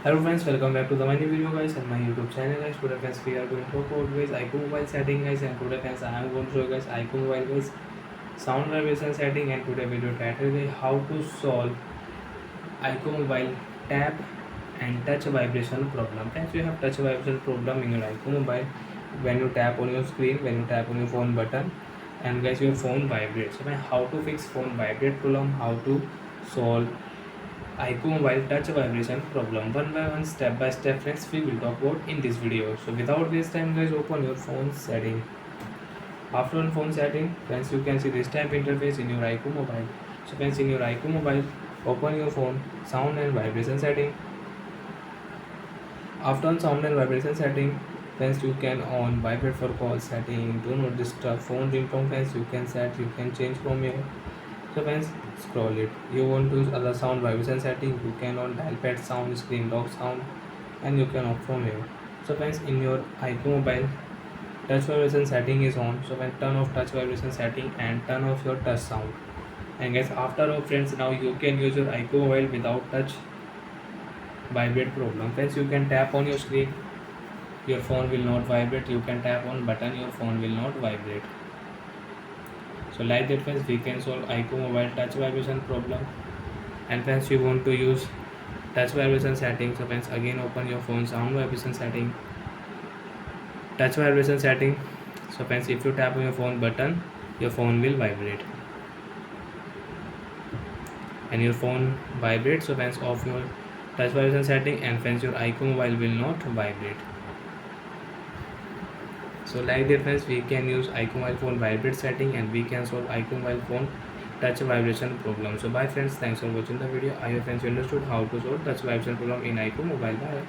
Hello friends, welcome back to the my new video guys and my YouTube channel guys. Today friends we are going to talk about guys Iqoo mobile setting guys, and today friends I am going to show you guys Iqoo mobile guys sound vibration setting, and today video title is how to solve Iqoo mobile tap and touch vibration problem. Friends, you have touch vibration problem in your Iqoo mobile when you tap on your screen, when you tap on your phone button, and guys your phone vibrates. So how to fix phone vibrate problem, how to solve Iqoo mobile touch vibration problem one by one, step by step friends we will talk about in this video. So without waste time guys, open your phone setting. After on phone setting friends, you can see this type interface in your Iqoo mobile. So friends, in your Iqoo mobile, open your phone sound and vibration setting. After on sound and vibration setting friends, you can on vibrate for call setting, do not disturb, phone ringtone friends you can set, you can change from here. So friends, scroll it. You want to use other sound vibration setting, you can on dial pad sound, screen lock sound, and you can opt from here. So friends, in your Iqoo mobile, touch vibration setting is on. So when turn off touch vibration setting and turn off your touch sound. And guys, after all friends, now you can use your Iqoo mobile without touch vibrate problem. Friends, you can tap on your screen, your phone will not vibrate. You can tap on button, your phone will not vibrate. So like that friends, we can solve Iqoo mobile touch vibration problem. And friends, you want to use touch vibration setting. So friends, again open your phone sound vibration setting, touch vibration setting. So friends, if you tap on your phone button, your phone will vibrate and your phone vibrates. So friends, off your touch vibration setting, and friends, your Iqoo mobile will not vibrate. So like that friends, we can use Iqoo mobile phone vibrate setting, and we can solve Iqoo mobile phone touch vibration problem. So bye friends, thanks for watching the video. I hope friends you understood how to solve touch vibration problem in Iqoo mobile. Bye.